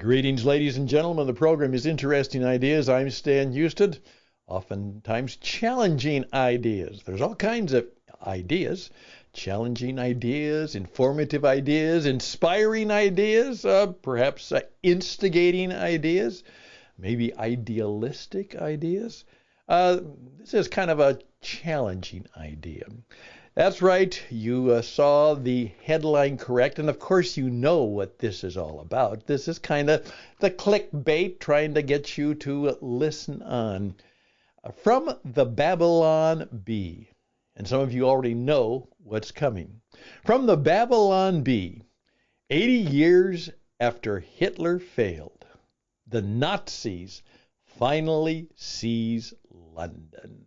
Greetings, ladies and gentlemen. The program is Interesting Ideas. I'm Stan Houston. Oftentimes challenging ideas. There's all kinds of ideas. Challenging ideas, informative ideas, inspiring ideas, perhaps instigating ideas, maybe idealistic ideas. This is kind of a challenging idea. That's right, you saw the headline correct, and of course you know what this is all about. This is kind of the clickbait, trying to get you to listen on. From the Babylon Bee, and some of you already know what's coming. From the Babylon Bee, 80 years after Hitler failed, the Nazis finally seize London.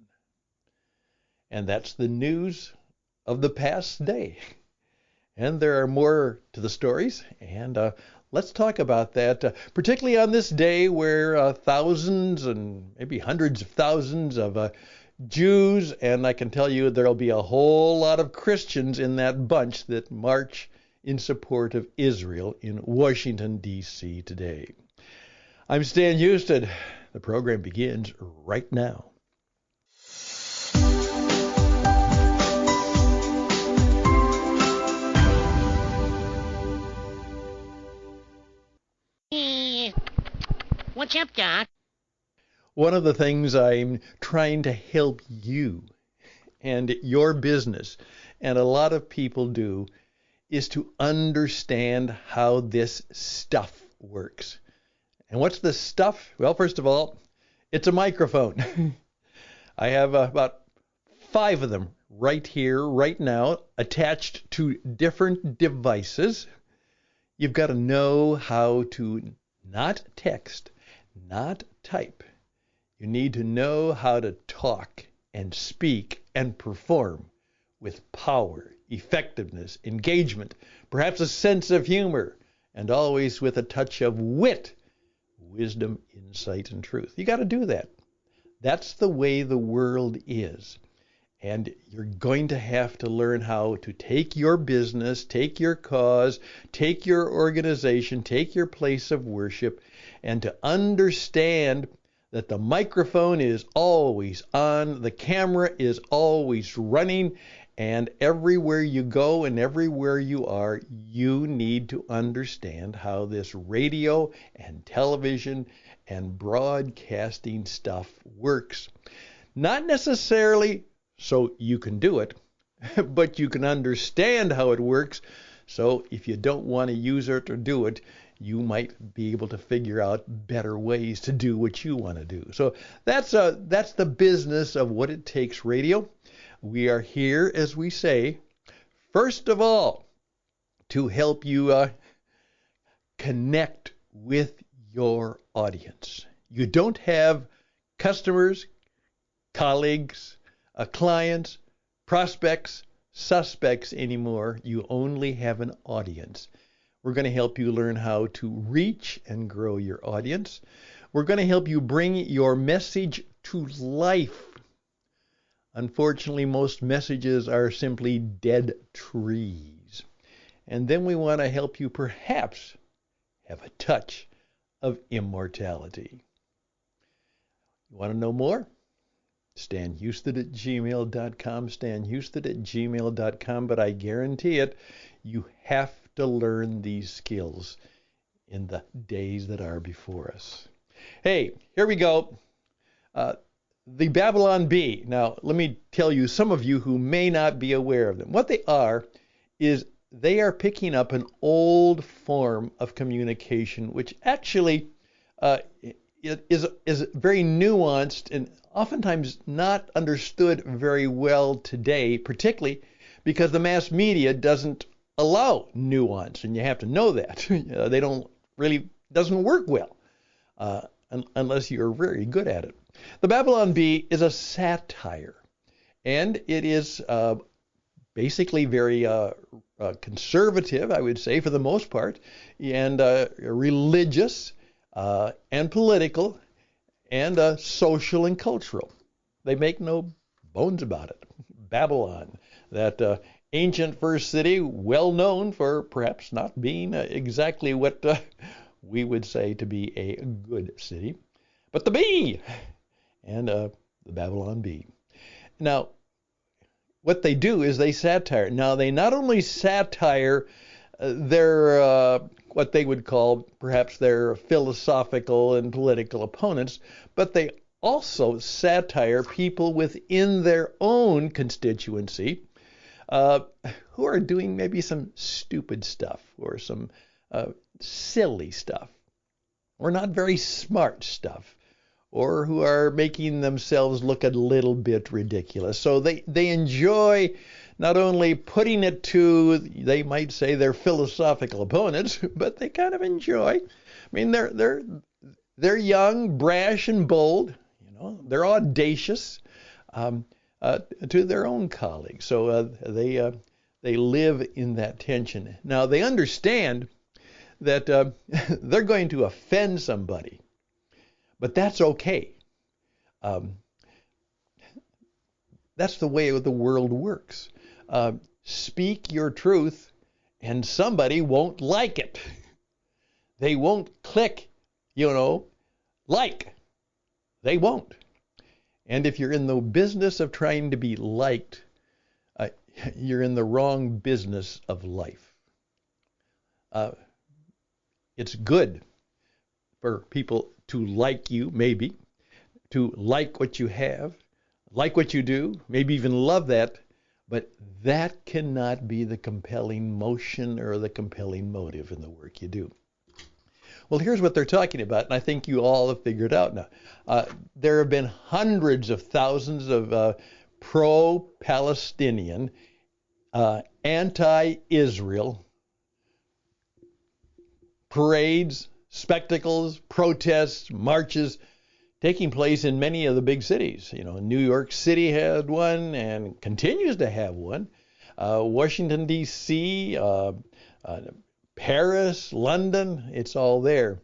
And that's the news of the past day. And there are more to the stories, and let's talk about that, particularly on this day where thousands and maybe hundreds of thousands of Jews, and I can tell you there'll be a whole lot of Christians in that bunch that march in support of Israel in Washington, D.C. today. I'm Stan Houston. The program begins right now. What's up, Doc? One of the things I'm trying to help you and your business, and a lot of people do, is to understand how this stuff works. And what's the stuff? Well, first of all, it's a microphone. I have about 5 of them right here, right now, attached to different devices. You've got to know how to not text, not type. You need to know how to talk and speak and perform with power, effectiveness, engagement, perhaps a sense of humor, and always with a touch of wit, wisdom, insight, and truth. You got to do that. That's the way the world is. And you're going to have to learn how to take your business, take your cause, take your organization, take your place of worship, and to understand that the microphone is always on, the camera is always running, and everywhere you go and everywhere you are, you need to understand how this radio and television and broadcasting stuff works. Not necessarily so you can do it, but you can understand how it works. So if you don't want to use it or do it, you might be able to figure out better ways to do what you want to do. So that's the business of what it takes radio. We are here, as we say, first of all, to help you connect with your audience. You don't have customers, colleagues, clients, prospects, suspects anymore. You only have an audience. We're going to help you learn how to reach and grow your audience. We're going to help you bring your message to life. Unfortunately, most messages are simply dead trees. And then we want to help you perhaps have a touch of immortality. You want to know more? StanHouston@gmail.com, StanHouston@gmail.com, but I guarantee it, you have to learn these skills in the days that are before us. Hey, here we go. The Babylon Bee. Now, let me tell you, some of you who may not be aware of them. What they are is they are picking up an old form of communication, which actually is very nuanced and oftentimes not understood very well today, particularly because the mass media doesn't allow nuance, and you have to know that. They don't really, doesn't work well unless you're very good at it. The Babylon Bee is a satire, and it is basically very conservative, I would say, for the most part, and religious and political and social and cultural. They make no bones about it. Babylon, that ancient first city, well known for perhaps not being exactly what we would say to be a good city, but the Bee, and the Babylon Bee. Now, what they do is they satire. Now, they not only satire their what they would call perhaps their philosophical and political opponents, but they also satire people within their own constituency who are doing maybe some stupid stuff or some silly stuff or not very smart stuff, or who are making themselves look a little bit ridiculous. So they enjoy not only putting it to, they might say, their philosophical opponents, but they kind of enjoy. I mean, they're young, brash, and bold. You know, they're audacious to their own colleagues. So they live in that tension. Now they understand that they're going to offend somebody, but that's okay. That's the way the world works. Speak your truth, and somebody won't like it. They won't click, like. They won't. And if you're in the business of trying to be liked, you're in the wrong business of life. It's good for people to like you, maybe, to like what you have, like what you do, maybe even love that, but that cannot be the compelling motion or the compelling motive in the work you do. Well, here's what they're talking about, and I think you all have figured out now. There have been hundreds of thousands of pro-Palestinian, anti-Israel parades, spectacles, protests, marches taking place in many of the big cities. New York City had one and continues to have one. Washington, D.C., Paris, London, it's all there.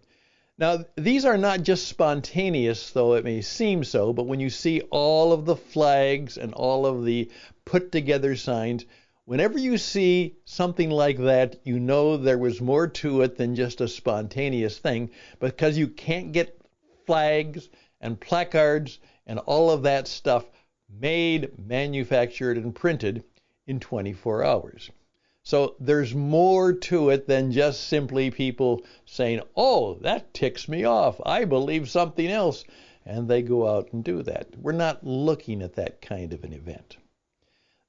Now, these are not just spontaneous, though it may seem so, but when you see all of the flags and all of the put-together signs, whenever you see something like that, you know there was more to it than just a spontaneous thing, because you can't get flags and placards and all of that stuff made, manufactured, and printed in 24 hours. So there's more to it than just simply people saying, oh, that ticks me off, I believe something else, and they go out and do that. We're not looking at that kind of an event.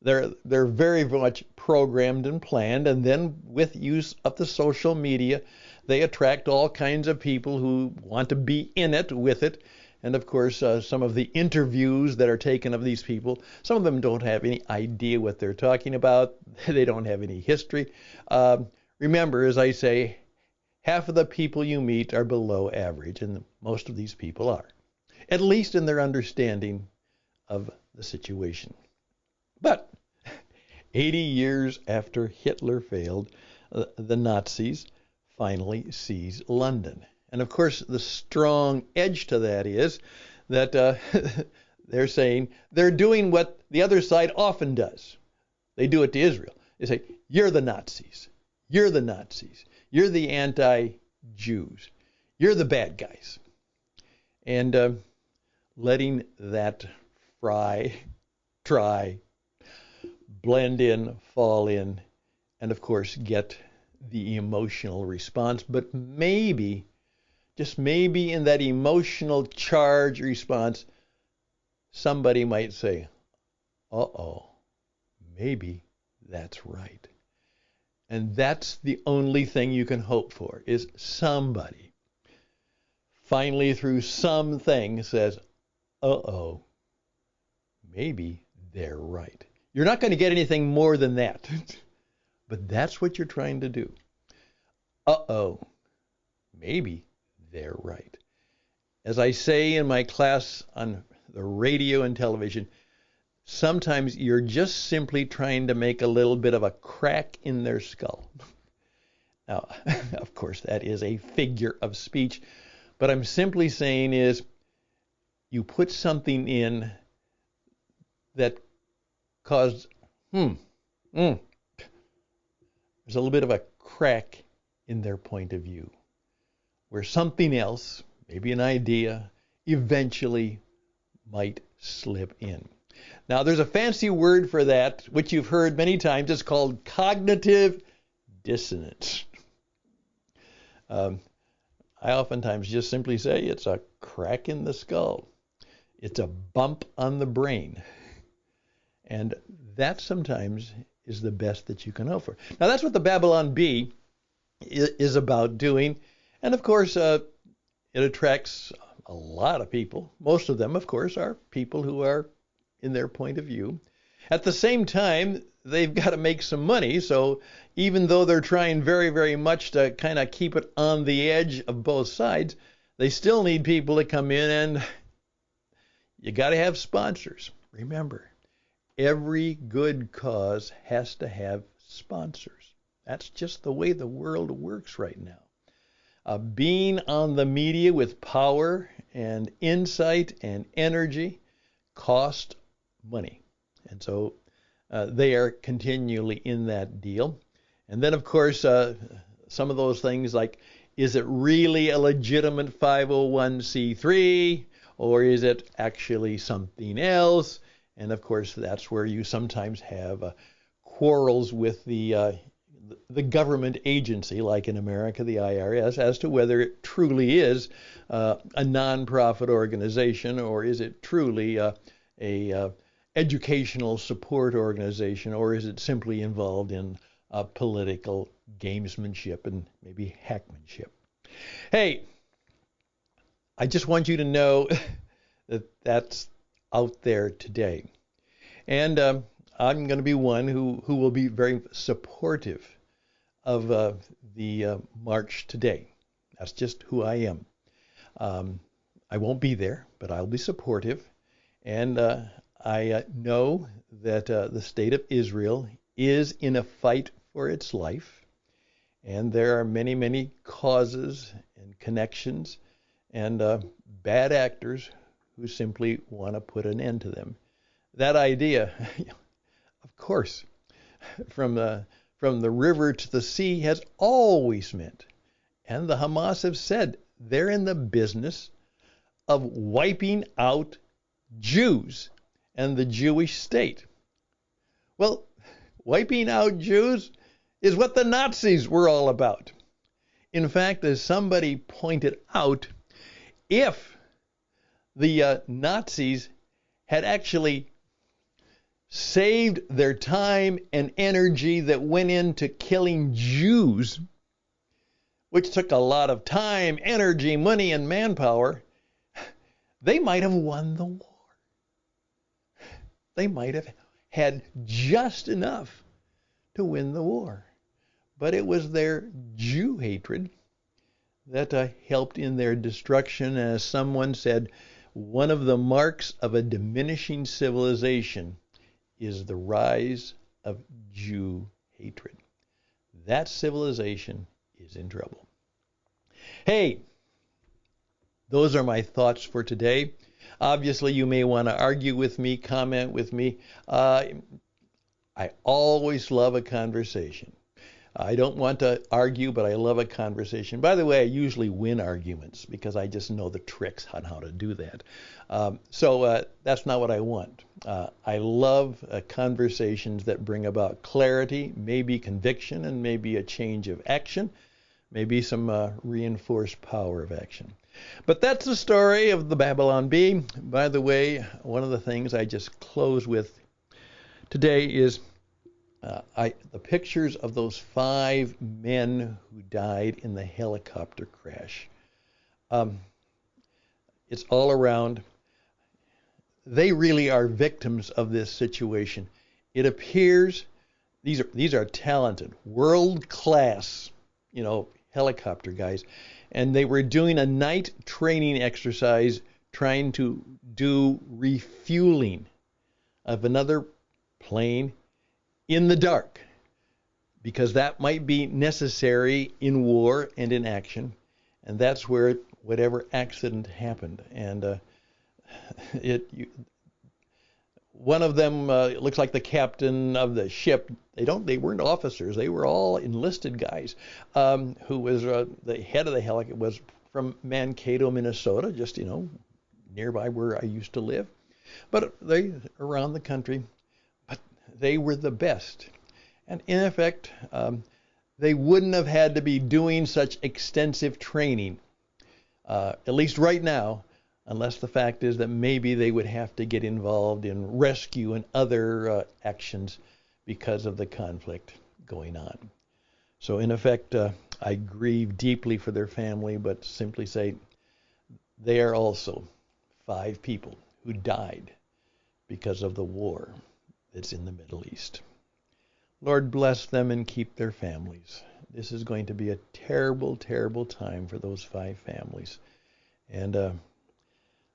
They're very much programmed and planned, and then with use of the social media, they attract all kinds of people who want to be in it, with it. And of course, some of the interviews that are taken of these people, some of them don't have any idea what they're talking about. They don't have any history. Remember, as I say, half of the people you meet are below average, and most of these people are, at least in their understanding of the situation. But 80 years after Hitler failed, the Nazis finally seized London. And of course, the strong edge to that is that they're saying they're doing what the other side often does. They do it to Israel. They say, you're the Nazis. You're the Nazis. You're the anti-Jews. You're the bad guys. And letting that try, blend in, fall in, and of course get the emotional response. But maybe, just maybe in that emotional charge response, somebody might say, uh-oh, maybe that's right. And that's the only thing you can hope for, is somebody finally through something says, uh-oh, maybe they're right. You're not going to get anything more than that. But that's what you're trying to do. Uh-oh, maybe they're right. As I say in my class on the radio and television, sometimes you're just simply trying to make a little bit of a crack in their skull. Now, of course, that is a figure of speech. But I'm simply saying is you put something in that caused, there's a little bit of a crack in their point of view. where something else, maybe an idea, eventually might slip in. Now, there's a fancy word for that, which you've heard many times. It's called cognitive dissonance. I oftentimes just simply say it's a crack in the skull. It's a bump on the brain. And that sometimes is the best that you can hope for. Now, that's what the Babylon Bee is about doing. And, of course, it attracts a lot of people. Most of them, of course, are people who are in their point of view. At the same time, they've got to make some money. So even though they're trying very, very much to kind of keep it on the edge of both sides, they still need people to come in, and you got to have sponsors. Remember, every good cause has to have sponsors. That's just the way the world works right now. Being on the media with power and insight and energy cost money. And so they are continually in that deal. And then, of course, some of those things like, is it really a legitimate 501c3, or is it actually something else? And, of course, that's where you sometimes have quarrels with the government agency, like in America, the IRS, as to whether it truly is a nonprofit organization, or is it truly a educational support organization, or is it simply involved in political gamesmanship and maybe hackmanship. Hey, I just want you to know that that's out there today. And I'm going to be one who will be very supportive of the march today. That's just who I am. I won't be there, but I'll be supportive. And I know that the state of Israel is in a fight for its life. And there are many, many causes and connections and bad actors who simply want to put an end to them. That idea, of course, from the river to the sea has always meant, and the Hamas have said, they're in the business of wiping out Jews and the Jewish state. Well, wiping out Jews is what the Nazis were all about. In fact, as somebody pointed out, if the Nazis had actually saved their time and energy that went into killing Jews, which took a lot of time, energy, money, and manpower, they might have won the war. They might have had just enough to win the war. But it was their Jew hatred that helped in their destruction. As someone said, one of the marks of a diminishing civilization is the rise of Jew hatred. That civilization is in trouble. Hey, those are my thoughts for today. Obviously, you may want to argue with me, comment with me. I always love a conversation. I don't want to argue, but I love a conversation. By the way, I usually win arguments because I just know the tricks on how to do that. So that's not what I want. I love conversations that bring about clarity, maybe conviction, and maybe a change of action, maybe some reinforced power of action. But that's the story of the Babylon Bee. By the way, one of the things I just close with today is the pictures of those 5 men who died in the helicopter crash. It's all around. They really are victims of this situation. It appears these are talented, world-class, helicopter guys, and they were doing a night training exercise trying to do refueling of another plane in the dark, because that might be necessary in war and in action. And that's where whatever accident happened. And one of them looks like the captain of the ship. They weren't officers. They were all enlisted guys. Who was the head of the helicopter, was from Mankato, Minnesota, just, nearby where I used to live. But they around the country, but they were the best. And in effect, they wouldn't have had to be doing such extensive training, at least right now, unless the fact is that maybe they would have to get involved in rescue and other actions because of the conflict going on. So in effect, I grieve deeply for their family, but simply say they are also 5 people who died because of the war that's in the Middle East. Lord, bless them and keep their families. This is going to be a terrible, terrible time for those 5 families. And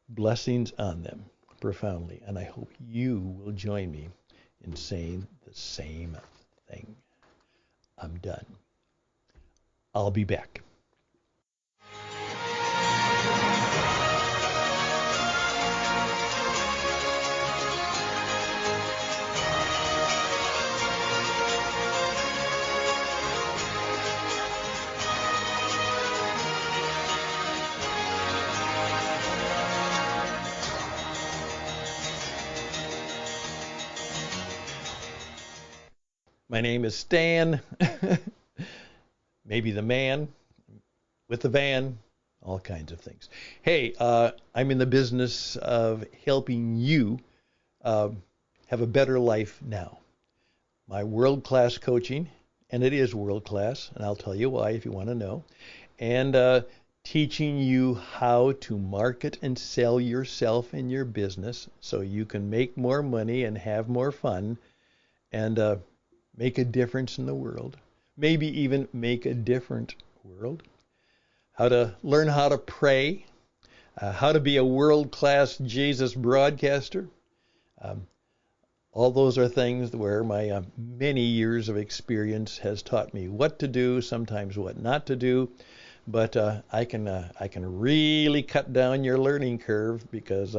blessings on them profoundly. And I hope you will join me in saying the same thing. I'm done. I'll be back. My name is Stan, maybe the man with the van, all kinds of things. Hey, I'm in the business of helping you have a better life now. My world-class coaching, and it is world-class, and I'll tell you why if you want to know, and teaching you how to market and sell yourself in your business so you can make more money and have more fun and make a difference in the world, maybe even make a different world. How to learn how to pray, how to be a world-class Jesus broadcaster. All those are things where my many years of experience has taught me what to do, sometimes what not to do. But I can really cut down your learning curve because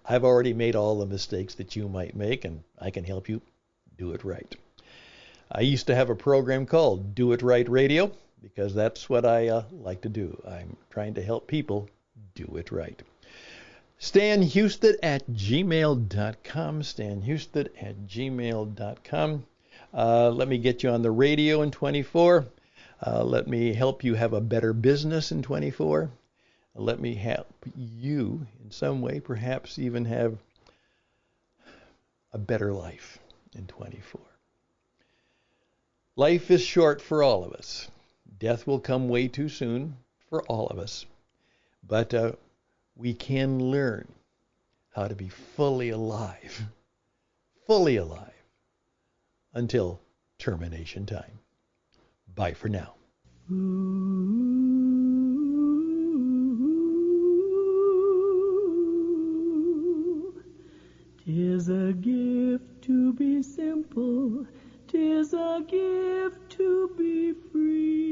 I've already made all the mistakes that you might make, and I can help you do it right. I used to have a program called Do It Right Radio because that's what I like to do. I'm trying to help people do it right. StanHusted@gmail.com. StanHusted@gmail.com. Let me get you on the radio in 24. Let me help you have a better business in 24. Let me help you in some way, perhaps even have a better life in 24. Life is short for all of us. Death will come way too soon for all of us. But we can learn how to be fully alive until termination time. Bye for now. 'Tis a gift to be simple, 'tis a gift to be free.